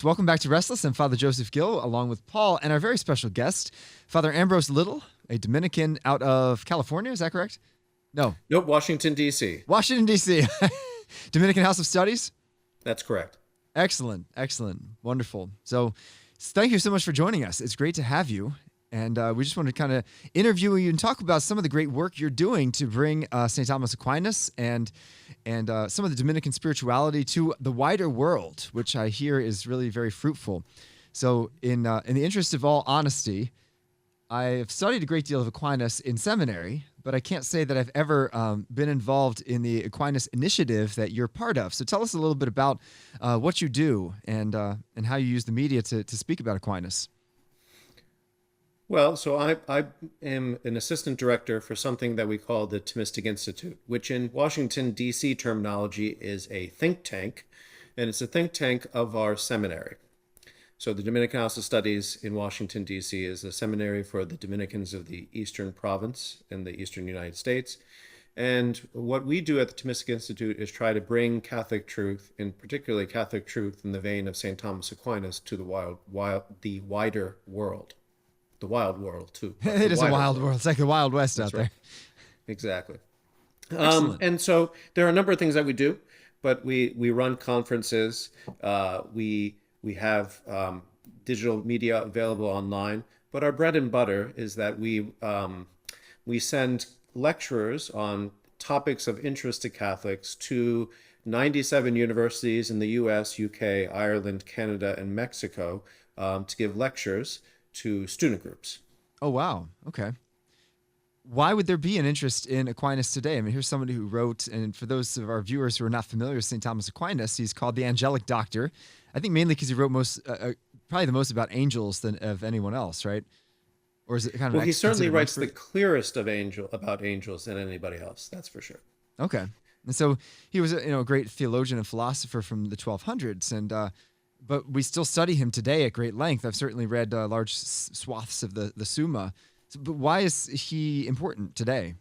Welcome back to Restless. I'm Father Joseph Gill, along with Paul, and our very special guest, Father Ambrose Little, a Dominican out of California. Is that correct? No. Nope, Washington, D.C. Washington, D.C. Dominican House of Studies? That's correct. Excellent. Wonderful. So thank you so much for joining us. It's great to have you. And we just want to kind of interview you and talk about some of the great work you're doing to bring St. Thomas Aquinas and some of the Dominican spirituality to the wider world, which I hear is really very fruitful. So in the interest of all honesty, I've studied a great deal of Aquinas in seminary, but I can't say that I've ever been involved in the Aquinas initiative that you're part of. So tell us a little bit about what you do and how you use the media to speak about Aquinas. Well, so I am an assistant director for something that we call the Thomistic Institute, which in Washington, D.C. terminology is a think tank, and it's a think tank of our seminary. So the Dominican House of Studies in Washington, D.C. is a seminary for the Dominicans of the Eastern Province in the Eastern United States. And what we do at the Thomistic Institute is try to bring Catholic truth, and particularly Catholic truth in the vein of St. Thomas Aquinas, to the wider world. The wild world, too. It is a wild world. It's like the Wild West. That's out there. Exactly. Excellent. And so there are a number of things that we do, but we run conferences. We have digital media available online. But our bread and butter is that we send lecturers on topics of interest to Catholics to 97 universities in the U.S., U.K., Ireland, Canada, and Mexico to give lectures to student groups. Oh, wow. Okay. Why would there be an interest in Aquinas today? I mean, here's somebody who wrote, and for those of our viewers who are not familiar with St. Thomas Aquinas, he's called the Angelic Doctor. I think mainly because he wrote probably the most about angels than of anyone else, right? Or is it kind of well? He certainly writes the clearest about angels than anybody else. That's for sure. Okay, and so he was a great theologian and philosopher from the 1200s, and but we still study him today at great length. I've certainly read large swaths of the Summa. But why is he important today?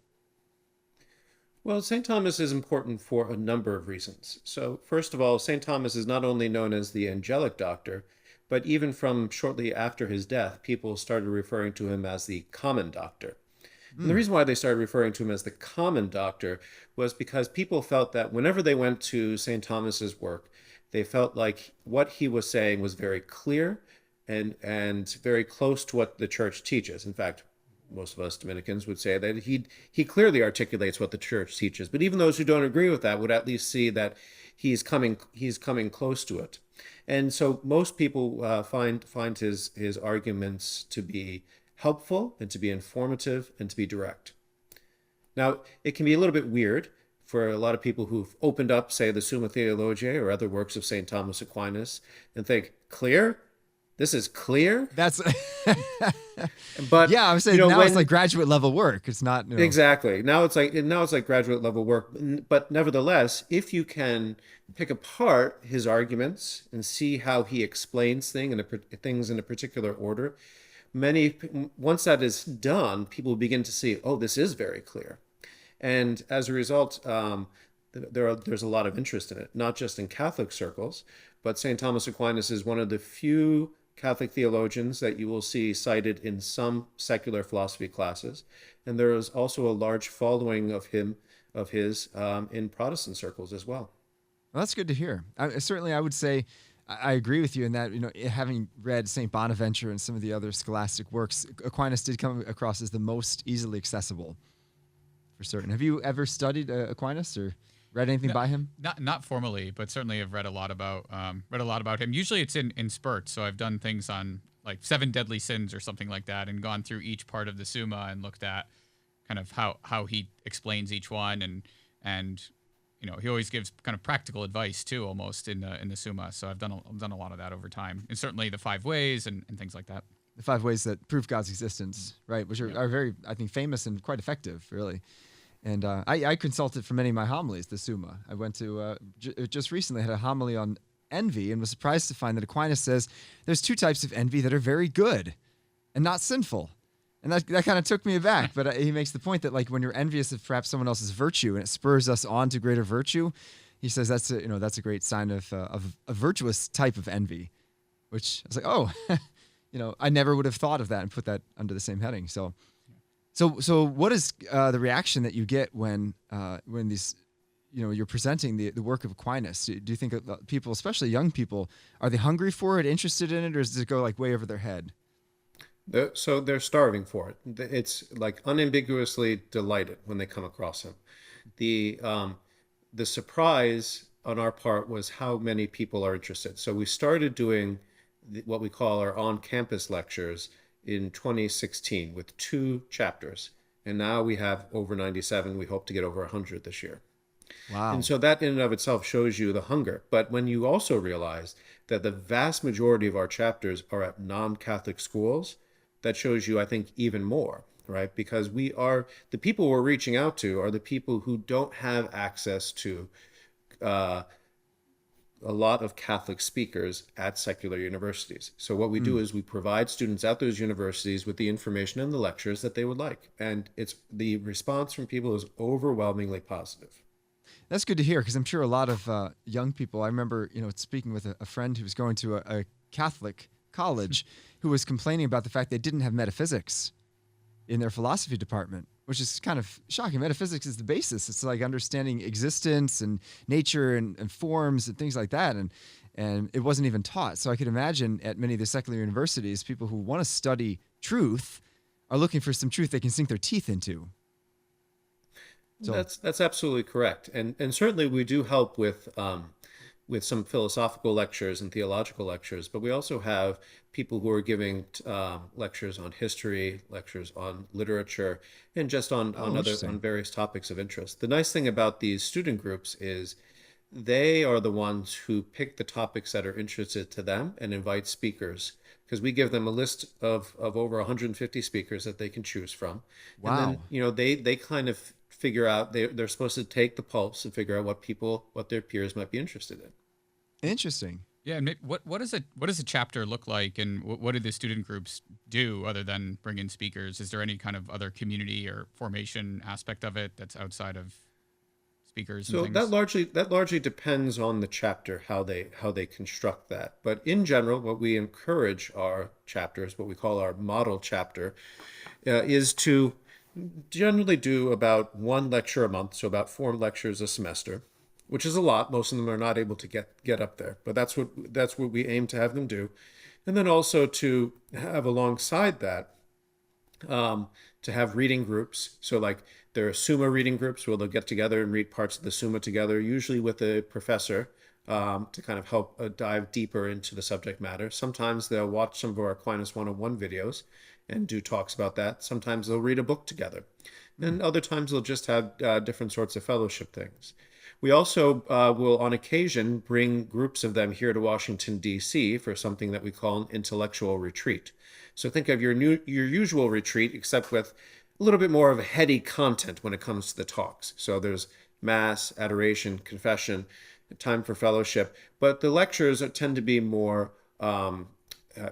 Well, St. Thomas is important for a number of reasons. So first of all, St. Thomas is not only known as the Angelic Doctor, but even from shortly after his death, people started referring to him as the Common Doctor. And the reason why they started referring to him as the Common Doctor was because people felt that whenever they went to St. Thomas's work, they felt like what he was saying was very clear and very close to what the church teaches. In fact, most of us Dominicans would say that he clearly articulates what the church teaches. But even those who don't agree with that would at least see that he's coming close to it. And so most people find his arguments to be helpful and to be informative and to be direct. Now, it can be a little bit weird for a lot of people who've opened up, say, the Summa Theologiae or other works of St. Thomas Aquinas and think, clear? This is clear? That's but yeah, I was saying now it's like graduate level work. It's not exactly. Now it's like graduate level work. But nevertheless, if you can pick apart his arguments and see how he explains things in a particular order, once that is done, people begin to see, oh, this is very clear. And as a result, there's a lot of interest in it, not just in Catholic circles, but St. Thomas Aquinas is one of the few Catholic theologians that you will see cited in some secular philosophy classes. And there is also a large following of his in Protestant circles as well. Well, that's good to hear. I would say I agree with you in that, having read St. Bonaventure and some of the other scholastic works, Aquinas did come across as the most easily accessible. For certain. Have you ever studied Aquinas or read anything by him? Not formally, but certainly I've read a lot about him. Usually it's in spurts. So I've done things on like 7 deadly sins or something like that, and gone through each part of the Summa and looked at kind of how he explains each one, and he always gives kind of practical advice too, almost in the Summa. So I've done a lot of that over time, and certainly the 5 ways and things like that. The 5 ways that prove God's existence, right? Which are very, I think, famous and quite effective, really. And I consulted for many of my homilies, the Summa. I went to, just recently had a homily on envy and was surprised to find that Aquinas says there's 2 types of envy that are very good and not sinful. And that kind of took me aback. But he makes the point that like when you're envious of perhaps someone else's virtue and it spurs us on to greater virtue, he says that's a great sign of a virtuous type of envy. which I was like, oh, I never would have thought of that and put that under the same heading. So what is the reaction that you get when these, you're presenting the work of Aquinas? Do you think people, especially young people, are they hungry for it, interested in it, or does it go like way over their head? So they're starving for it. It's like unambiguously delighted when they come across him. The surprise on our part was how many people are interested. So we started doing what we call our on-campus lectures in 2016 with 2 chapters. And now we have over 97. We hope to get over 100 this year. Wow. And so that in and of itself shows you the hunger. But when you also realize that the vast majority of our chapters are at non-Catholic schools, that shows you, I think, even more, right? Because the people we're reaching out to are the people who don't have access to a lot of Catholic speakers at secular universities. So what we do is we provide students at those universities with the information and the lectures that they would like. And the response from people is overwhelmingly positive. That's good to hear, because I'm sure a lot of young people, I remember, speaking with a friend who was going to a Catholic college who was complaining about the fact they didn't have metaphysics in their philosophy department, which is kind of shocking. Metaphysics is the basis. It's like understanding existence and nature and forms and things like that. And it wasn't even taught. So I could imagine at many of the secular universities, people who want to study truth are looking for some truth they can sink their teeth into. So that's absolutely correct. And certainly we do help with some philosophical lectures and theological lectures, but we also have people who are giving lectures on history, lectures on literature, and just on various topics of interest. The nice thing about these student groups is they are the ones who pick the topics that are interested to them and invite speakers, because we give them a list of over 150 speakers that they can choose from. Wow. And then, they kind of figure out, they're supposed to take the pulse and figure out what their peers might be interested in. Interesting. Yeah, and what does a chapter look like, and what do the student groups do other than bring in speakers? Is there any kind of other community or formation aspect of it that's outside of speakers and So things? that largely depends on the chapter, how they construct that. But in general, what we encourage our chapters, what we call our model chapter, is to generally do about 1 lecture a month, so about 4 lectures a semester, which is a lot. Most of them are not able to get up there, but that's what we aim to have them do. And then also to have alongside that, to have reading groups. So like there are Summa reading groups where they'll get together and read parts of the Summa together, usually with a professor, to kind of help dive deeper into the subject matter. Sometimes they'll watch some of our Aquinas 101 videos and do talks about that. Sometimes they'll read a book together. And other times they'll just have different sorts of fellowship things. We also will, on occasion, bring groups of them here to Washington, D.C. for something that we call an intellectual retreat. So think of your usual retreat, except with a little bit more of a heady content when it comes to the talks. So there's Mass, adoration, confession, time for fellowship. But the lectures tend to be more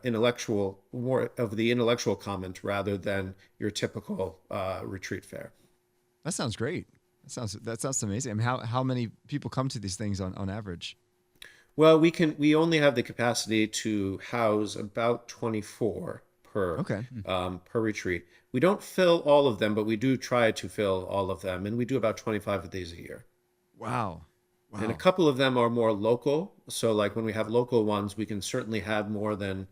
intellectual, more of the intellectual comment rather than your typical retreat fare. That sounds great. That sounds amazing. I mean, how many people come to these things on average? Well, we only have the capacity to house about 24 per retreat. We don't fill all of them, but we do try to fill all of them, and we do about 25 of these a year. Wow. And a couple of them are more local. So like when we have local ones, we can certainly have more than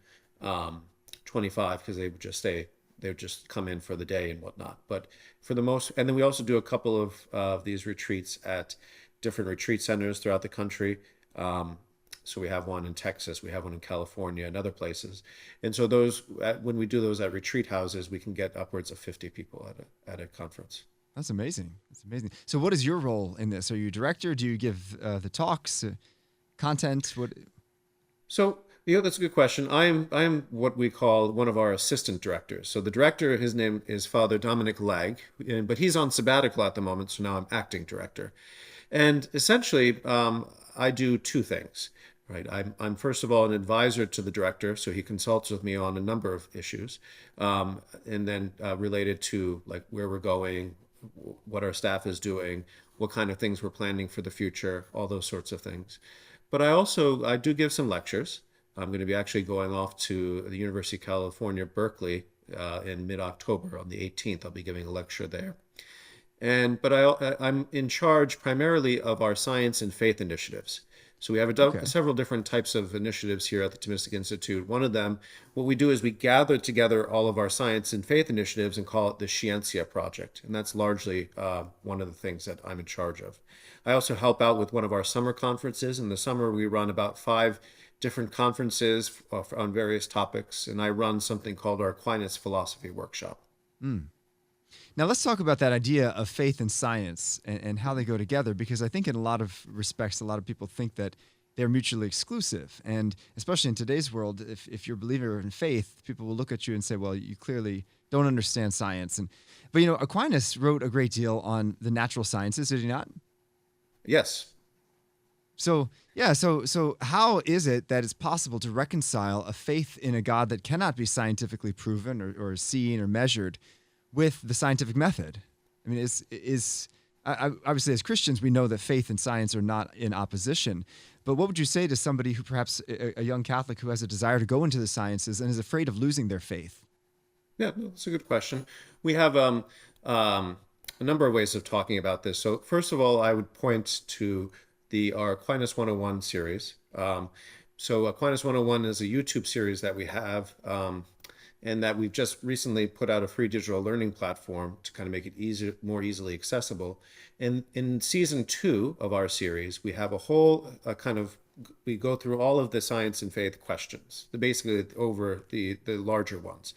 25 because they would just come in for the day and whatnot. But for the most, and then we also do a couple of these retreats at different retreat centers throughout the country. So we have one in Texas, we have one in California and other places. And so when we do those at retreat houses, we can get upwards of 50 people at a conference. That's amazing. That's amazing. So what is your role in this? Are you a director? Do you give the talks, content? What? So, that's a good question. I am what we call one of our assistant directors. So the director, his name is Father Dominic Legg, but he's on sabbatical at the moment, so now I'm acting director. And essentially, I do 2 things. Right. I'm first of all an advisor to the director, so he consults with me on a number of issues, and then related to like where we're going, what our staff is doing, what kind of things we're planning for the future, all those sorts of things. But I do give some lectures. I'm going to be actually going off to the University of California, Berkeley, in mid-October on the 18th. I'll be giving a lecture there. I'm in charge primarily of our science and faith initiatives. So we have several different types of initiatives here at the Thomistic Institute. One of them, what we do is we gather together all of our science and faith initiatives and call it the Scientia Project. And that's largely one of the things that I'm in charge of. I also help out with one of our summer conferences. In the summer, we run about 5 different conferences on various topics. And I run something called our Aquinas Philosophy Workshop. Now let's talk about that idea of faith and science and how they go together, because I think in a lot of respects, a lot of people think that they're mutually exclusive. And especially in today's world, if you're a believer in faith, people will look at you and say, well, you clearly don't understand science. But Aquinas wrote a great deal on the natural sciences, did he not? Yes. So how is it that it's possible to reconcile a faith in a God that cannot be scientifically proven or seen or measured with the scientific method? I mean, obviously as Christians, we know that faith and science are not in opposition. But what would you say to somebody who perhaps a young Catholic who has a desire to go into the sciences and is afraid of losing their faith? Yeah, that's a good question. We have a number of ways of talking about this. So first of all, I would point to our Aquinas 101 series. So Aquinas 101 is a YouTube series that we have, and that we've just recently put out a free digital learning platform to kind of make it more easily accessible. And in season 2 of our series, we have a whole we go through all of the science and faith questions, basically over the larger ones.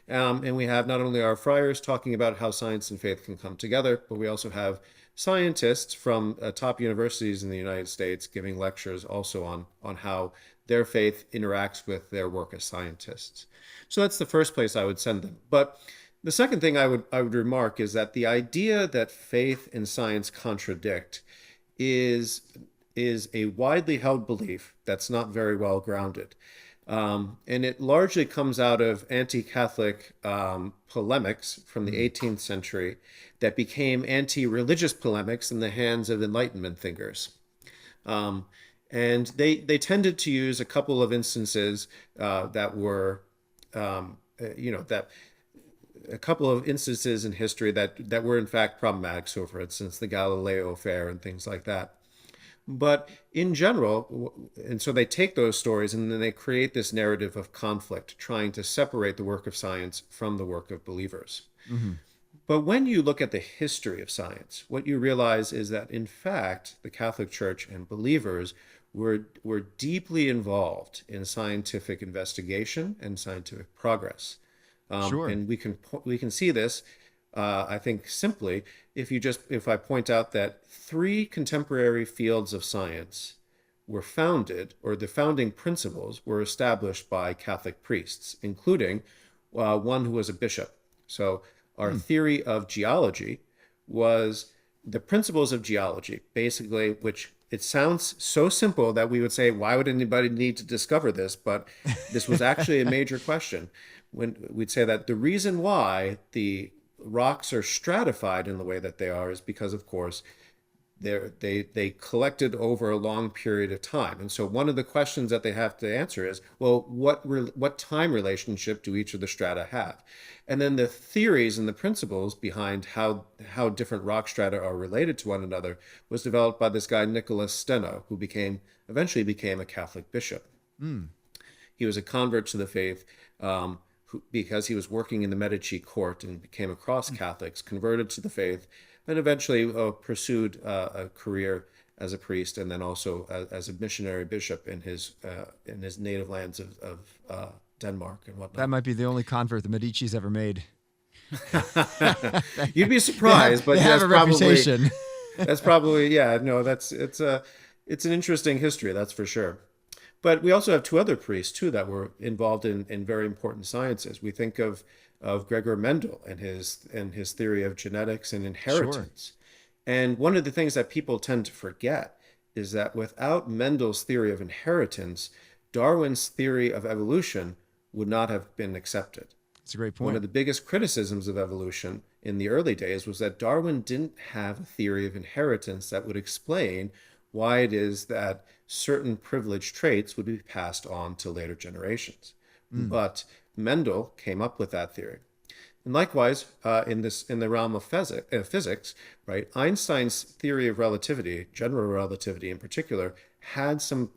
And we have not only our friars talking about how science and faith can come together, but we also have scientists from top universities in the United States giving lectures also on how their faith interacts with their work as scientists. So that's the first place I would send them. But the second thing I would remark is that the idea that faith and science contradict is a widely held belief that's not very well grounded. And it largely comes out of anti-Catholic polemics from the 18th century that became anti-religious polemics in the hands of Enlightenment thinkers. And they tended to use a couple of instances that were, a couple of instances in history that were in fact problematic. So for instance, the Galileo affair and things like that. But in general, and so they take those stories and then they create this narrative of conflict, trying to separate the work of science from the work of believers. Mm-hmm. But when you look at the history of science, what you realize is that, in fact, the Catholic Church and believers were deeply involved in scientific investigation and scientific progress. Sure. And we can see this, I think, simply if I point out that 3 contemporary fields of science were founded, or the founding principles were established by Catholic priests, including one who was a bishop. So our theory of geology was the principles of geology, basically, which it sounds so simple that we would say, why would anybody need to discover this? But this was actually a major question. When we'd say that the reason why the rocks are stratified in the way that they are is because, of course, they collected over a long period of time. And so one of the questions that they have to answer is, well, what time relationship do each of the strata have? And then the theories and the principles behind how different rock strata are related to one another was developed by this guy, Nicholas Steno, who eventually became a Catholic bishop. He was a convert to the faith because he was working in the Medici court and came across Catholics, converted to the faith, and eventually pursued a career as a priest, and then also as a missionary bishop in his native lands of Denmark and whatnot. That might be the only convert the Medici's ever made. You'd be surprised, but they have a reputation. That's probably it's an interesting history, that's for sure. But we also have 2 other priests too that were involved in very important sciences. We think of Gregor Mendel and his theory of genetics and inheritance. Sure. And one of the things that people tend to forget is that without Mendel's theory of inheritance, Darwin's theory of evolution would not have been accepted. That's a great point. One of the biggest criticisms of evolution in the early days was that Darwin didn't have a theory of inheritance that would explain why it is that certain privileged traits would be passed on to later generations. But Mendel came up with that theory. And likewise, in the realm of physics, right? Einstein's theory of relativity, general relativity in particular, had some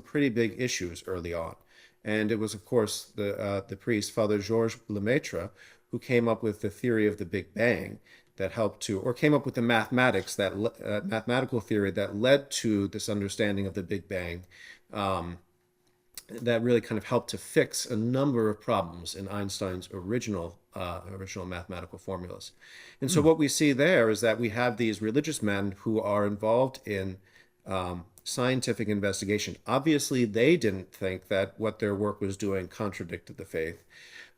pretty big issues early on, and it was, of course, the priest Father Georges Lemaitre who came up with the theory of the Big Bang that helped to, or came up with the mathematical theory that led to this understanding of the Big Bang. That really kind of helped to fix a number of problems in Einstein's original mathematical formulas. And so what we see there is that we have these religious men who are involved in scientific investigation. Obviously, they didn't think that what their work was doing contradicted the faith,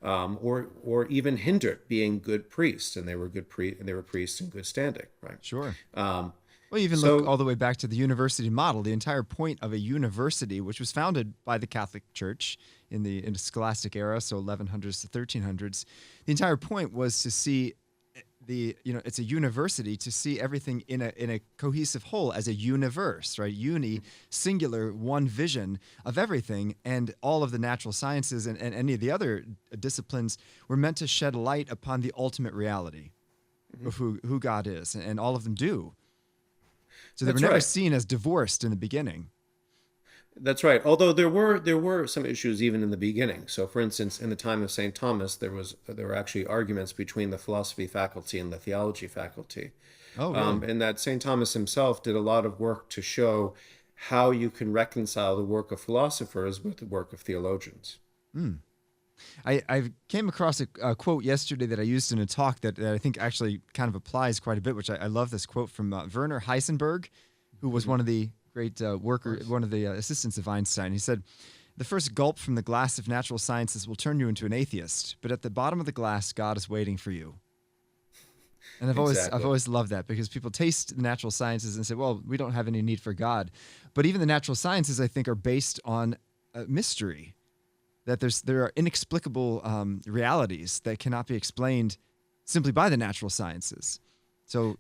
or even hindered being good priests, and they were priests in good standing, right? Sure. Well, even look all the way back to the university model. The entire point of a university, which was founded by the Catholic Church in the scholastic era, so 1100s to 1300s, the entire point was to see it's a university, to see everything in a cohesive whole as a universe, right? Uni, singular, one vision of everything, and all of the natural sciences and any of the other disciplines were meant to shed light upon the ultimate reality of who God is, and all of them do. So they were never seen as divorced in the beginning. That's right. Although there were some issues even in the beginning. So, for instance, in the time of St. Thomas, there were actually arguments between the philosophy faculty and the theology faculty. Oh, really? And that St. Thomas himself did a lot of work to show how you can reconcile the work of philosophers with the work of theologians. I came across a quote yesterday that I used in a talk that I think actually kind of applies quite a bit, which I love this quote from Werner Heisenberg, who was one of the great one of the assistants of Einstein. He said, "The first gulp from the glass of natural sciences will turn you into an atheist, but at the bottom of the glass, God is waiting for you." And I've always loved that, because people taste the natural sciences and say, well, we don't have any need for God. But even the natural sciences, I think, are based on mystery, that there are inexplicable realities that cannot be explained simply by the natural sciences.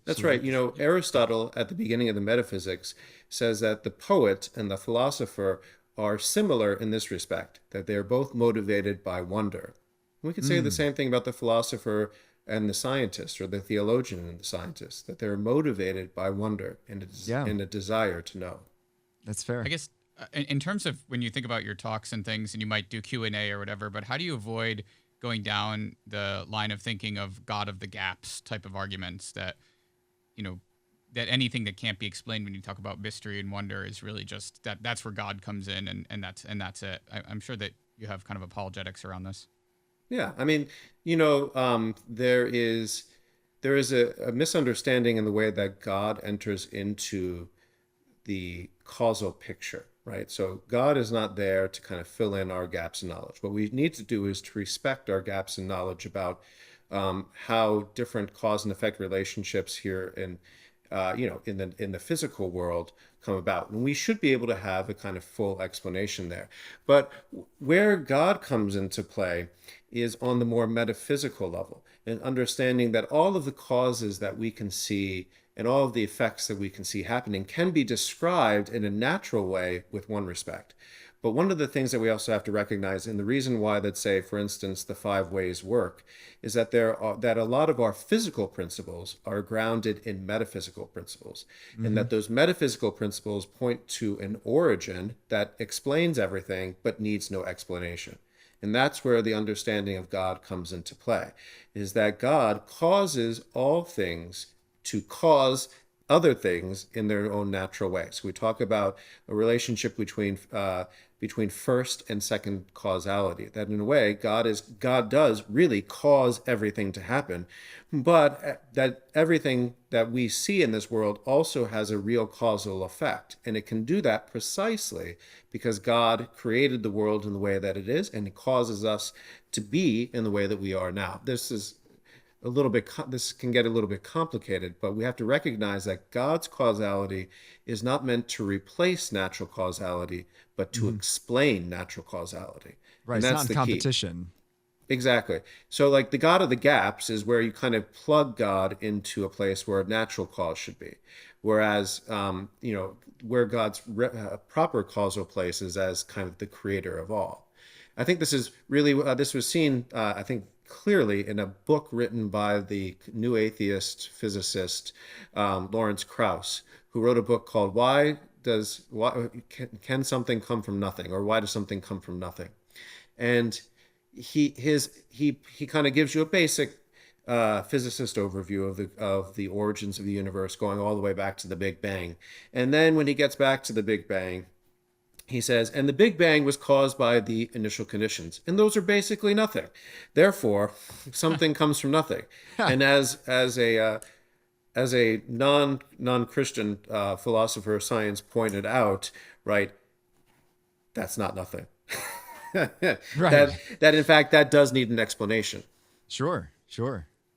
That's right. Aristotle, at the beginning of the Metaphysics, says that the poet and the philosopher are similar in this respect, that they are both motivated by wonder. We could say the same thing about the philosopher and the scientist, or the theologian and the scientist, that they're motivated by wonder and a desire to know. That's fair. I guess in terms of when you think about your talks and things, and you might do Q&A or whatever, but how do you avoid going down the line of thinking of God of the gaps type of arguments that, that anything that can't be explained when you talk about mystery and wonder is really just that's where God comes in, and that's it. I'm sure that you have kind of apologetics around this. Yeah, I mean, there is a misunderstanding in the way that God enters into the causal picture, right? So God is not there to kind of fill in our gaps in knowledge. What we need to do is to respect our gaps in knowledge about how different cause and effect relationships here in the physical world come about. And we should be able to have a kind of full explanation there. But where God comes into play is on the more metaphysical level, and understanding that all of the causes that we can see and all of the effects that we can see happening can be described in a natural way with one respect. But one of the things that we also have to recognize, and the reason why that, say, for instance, the 5 ways work, is that that a lot of our physical principles are grounded in metaphysical principles, and that those metaphysical principles point to an origin that explains everything but needs no explanation. And that's where the understanding of God comes into play, is that God causes all things to cause other things in their own natural way. So we talk about a relationship between first and second causality, that in a way God does really cause everything to happen, but that everything that we see in this world also has a real causal effect. And it can do that precisely because God created the world in the way that it is, and it causes us to be in the way that we are now. This can get a little bit complicated, but we have to recognize that God's causality is not meant to replace natural causality, but to explain natural causality. Right, And it's that's not the in competition. Key. Exactly. So, like, the God of the gaps is where you kind of plug God into a place where a natural cause should be. Whereas, where God's proper causal place is as kind of the creator of all. I think this is really, this was seen, I think, clearly in a book written by the new atheist physicist Lawrence Krauss, who wrote a book called Why Can Something Come from Nothing? Or Why Does Something Come from Nothing? And he kind of gives you a basic physicist overview of the origins of the universe, going all the way back to the Big Bang. And then when he gets back to the Big Bang, he says, and the Big Bang was caused by the initial conditions, and those are basically nothing. Therefore, something comes from nothing. And as a non-Christian philosopher of science pointed out, right, that's not nothing. Right. That in fact that does need an explanation. Sure.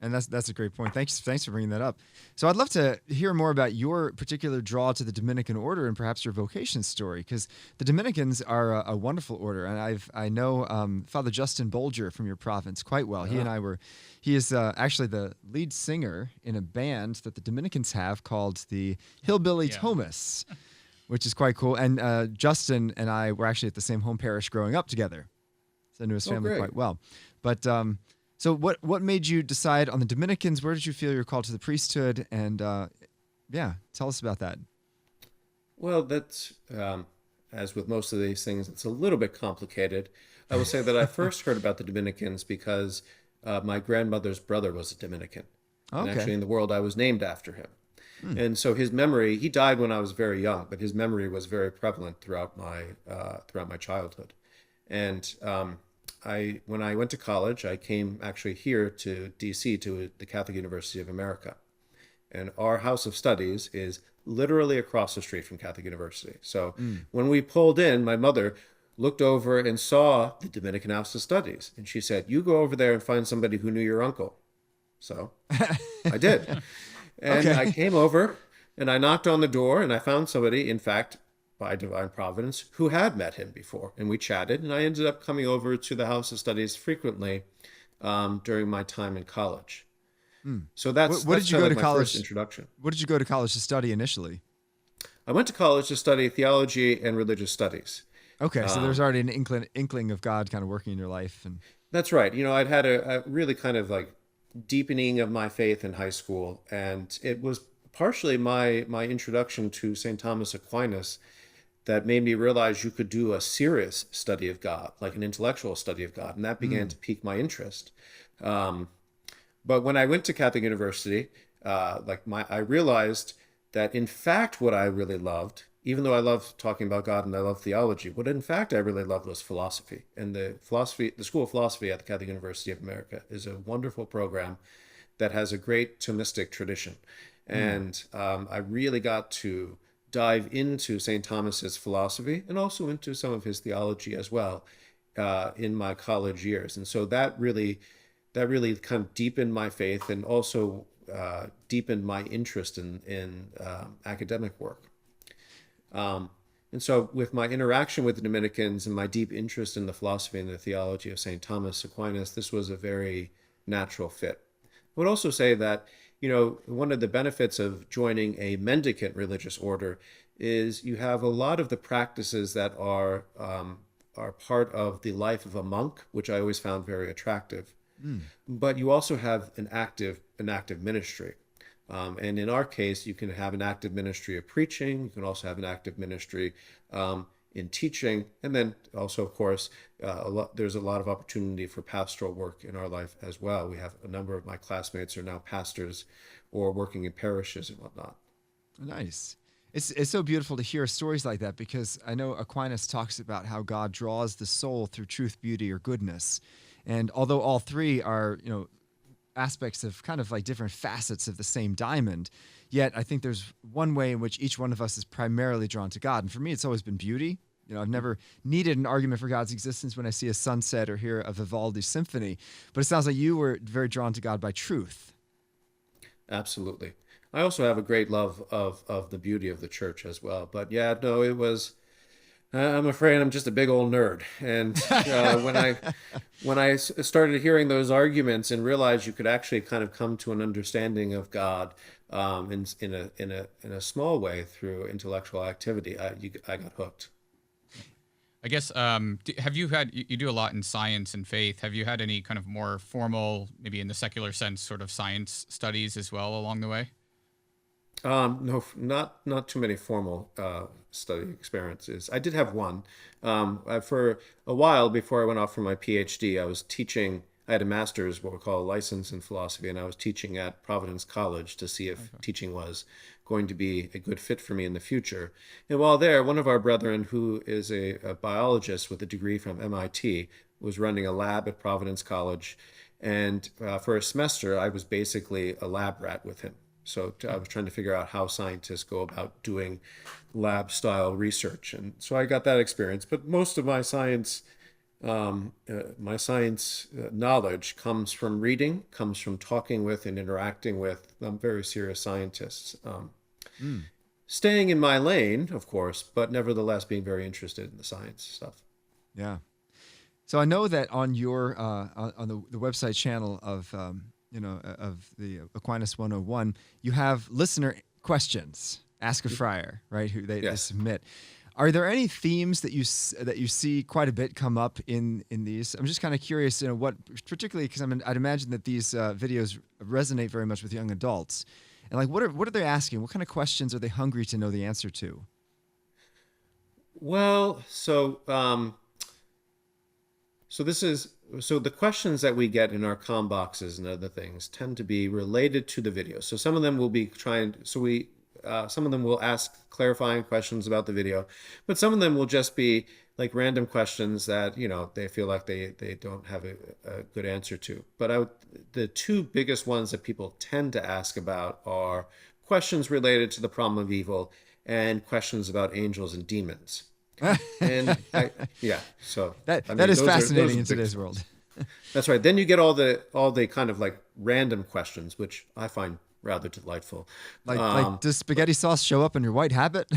And that's a great point. Thanks for bringing that up. So I'd love to hear more about your particular draw to the Dominican order and perhaps your vocation story, because the Dominicans are a wonderful order, and I know Father Justin Bolger from your province quite well. He is actually the lead singer in a band that the Dominicans have called the Hillbilly Thomists, which is quite cool. And Justin and I were actually at the same home parish growing up together, so I knew his family quite well. But so what made you decide on the Dominicans? Where did you feel you were called to the priesthood? And tell us about that. Well, that's as with most of these things, it's a little bit complicated. I will say that I first heard about the Dominicans because my grandmother's brother was a Dominican. Okay. And actually in the world I was named after him. And so his memory, he died when I was very young, but his memory was very prevalent throughout my childhood. And when I went to college, I came actually here to DC, to the Catholic University of America. And our house of studies is literally across the street from Catholic University. So when we pulled in, my mother looked over and saw the Dominican House of Studies. And she said, you go over there and find somebody who knew your uncle. So I did. And I came over and I knocked on the door and I found somebody, in fact, by divine providence, who had met him before. And we chatted, and I ended up coming over to the House of Studies frequently during my time in college. So that's what did you go to my college? first introduction. What did you go to college to study initially? I went to college to study theology and religious studies. Okay, so there's already an inkling of God kind of working in your life. And That's right. I'd had a really kind of like deepening of my faith in high school, and it was partially my introduction to St. Thomas Aquinas that made me realize you could do a serious study of God, like an intellectual study of God, and that began to pique my interest. But when I went to Catholic University, I realized that in fact what I really loved, even though I love talking about God and I love theology, what in fact I really loved was philosophy. And the School of Philosophy at the Catholic University of America is a wonderful program that has a great Thomistic tradition. And I really got to dive into St. Thomas's philosophy and also into some of his theology as well in my college years. And so that really kind of deepened my faith and also deepened my interest in academic work. And so with my interaction with the Dominicans and my deep interest in the philosophy and the theology of St. Thomas Aquinas, this was a very natural fit. I would also say that, one of the benefits of joining a mendicant religious order is you have a lot of the practices that are part of the life of a monk, which I always found very attractive. But you also have an active ministry. And in our case, you can have an active ministry of preaching. You can also have an active ministry in teaching. And then also, of course, there's a lot of opportunity for pastoral work in our life as well. We have a number of my classmates are now pastors or working in parishes and whatnot. Nice. It's so beautiful to hear stories like that, because I know Aquinas talks about how God draws the soul through truth, beauty, or goodness. And although all three are, aspects of kind of like different facets of the same diamond, yet I think there's one way in which each one of us is primarily drawn to God. And for me, it's always been beauty. I've never needed an argument for God's existence when I see a sunset or hear a Vivaldi symphony, but it sounds like you were very drawn to God by truth. Absolutely. I also have a great love of the beauty of the church as well. But yeah, no, it was I'm afraid I'm just a big old nerd. And when I started hearing those arguments and realized you could actually kind of come to an understanding of God in a small way through intellectual activity, I got hooked. I guess, have you had, you do a lot in science and faith. Have you had any kind of more formal, maybe in the secular sense, sort of science studies as well along the way? No, not too many formal study experiences. I did have one. For a while before I went off for my PhD, I was teaching. I had a master's, what we call a license in philosophy, and I was teaching at Providence College to see if teaching was going to be a good fit for me in the future. And while there, one of our brethren, who is a biologist with a degree from MIT, was running a lab at Providence College. And for a semester, I was basically a lab rat with him. So I was trying to figure out how scientists go about doing lab style research. And so I got that experience. But most of my science knowledge comes from reading, comes from talking with and interacting with very serious scientists. Staying in my lane, of course, but nevertheless being very interested in the science stuff. Yeah. So I know that on your on the website channel of of the Aquinas 101, you have listener questions. Ask a friar, right? Who they submit. Are there any themes that you see quite a bit come up in these? I'm just kind of curious, what particularly because I'd imagine that these videos resonate very much with young adults, and like what are they asking? What kind of questions are they hungry to know the answer to? Well, so the questions that we get in our comm boxes and other things tend to be related to the video. So some of them will be some of them will ask clarifying questions about the video, but some of them will just be like random questions that they feel like they don't have a good answer to. But the two biggest ones that people tend to ask about are questions related to the problem of evil and questions about angels and demons. And so that is fascinating in today's world. That's right. Then you get all the kind of like random questions, which I find rather delightful. Like does spaghetti sauce show up in your white habit?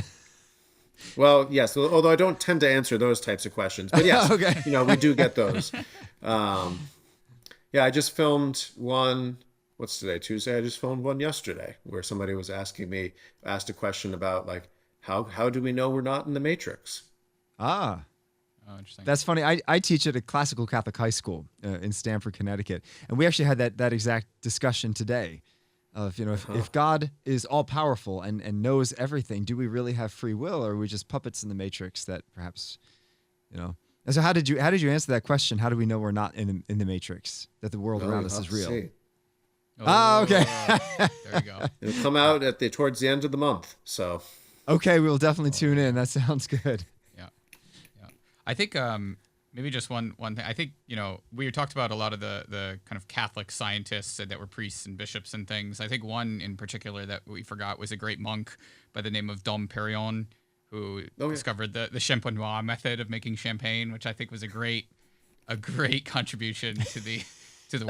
Well, yes. Although I don't tend to answer those types of questions, but yes, okay. We do get those. I just filmed one. What's today? Tuesday. I just filmed one yesterday where somebody was asked a question about like how do we know we're not in the Matrix? Oh, interesting. That's funny. I teach at a classical Catholic high school in Stamford, Connecticut, and we actually had that exact discussion today. Of if God is all powerful and knows everything, do we really have free will, or are we just puppets in the Matrix that perhaps, And so how did you answer that question? How do we know we're not in the Matrix? That the world around us is real? See. Okay. There you go. It'll come out towards the end of the month. So. Okay, we'll definitely tune in. That sounds good. Yeah. I think maybe just one thing. I think we talked about a lot of the kind of Catholic scientists that were priests and bishops and things. I think one in particular that we forgot was a great monk by the name of Dom Perignon, who discovered the champenois method of making champagne, which I think was a great contribution to the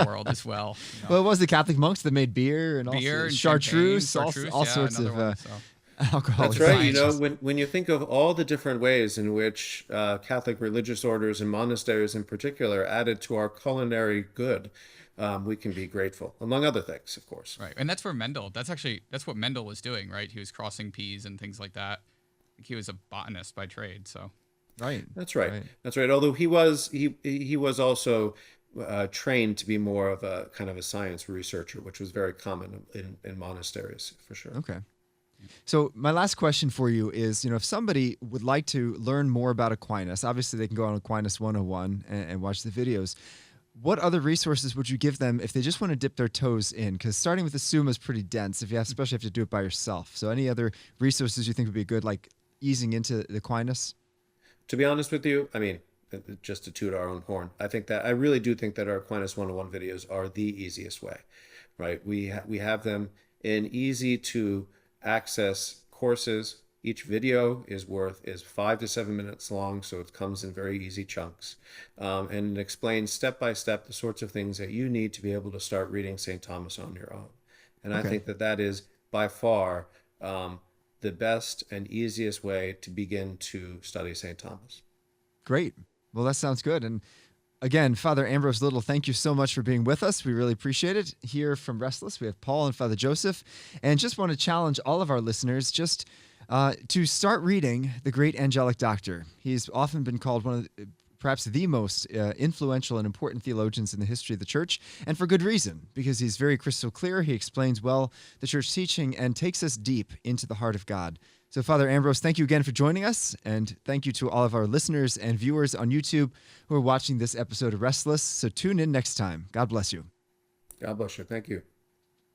world as well. Well, it was the Catholic monks that made beer and chartreuse, all sorts of. Alcohol. That's right. When you think of all the different ways in which Catholic religious orders and monasteries in particular added to our culinary good, we can be grateful, among other things, of course. Right. And that's where Mendel, that's what Mendel was doing, right? He was crossing peas and things like that. I think he was a botanist by trade, so. Right. That's right. That's right. Although he was also trained to be more of a kind of a science researcher, which was very common in monasteries, for sure. Okay. So my last question for you is, if somebody would like to learn more about Aquinas, obviously they can go on Aquinas 101 and watch the videos. What other resources would you give them if they just want to dip their toes in? Because starting with the Summa is pretty dense, especially if you have to do it by yourself. So any other resources you think would be good, like easing into the Aquinas? To be honest with you, I mean, just to toot our own horn, I really do think that our Aquinas 101 videos are the easiest way, right? We have them in easy to access courses. Each video is 5 to 7 minutes long, so it comes in very easy chunks, and it explains step by step the sorts of things that you need to be able to start reading St. Thomas on your own. And I think that is by far the best and easiest way to begin to study St. Thomas. Great. Well, that sounds good. And again, Father Ambrose Little, thank you so much for being with us. We really appreciate it. Here from Restless, we have Paul and Father Joseph. And just want to challenge all of our listeners just to start reading The Great Angelic Doctor. He's often been called one of perhaps the most influential and important theologians in the history of the church, and for good reason, because he's very crystal clear. He explains well the church teaching and takes us deep into the heart of God. So, Father Ambrose, thank you again for joining us, and thank you to all of our listeners and viewers on YouTube who are watching this episode of Restless. So tune in next time. God bless you. God bless you. Thank you.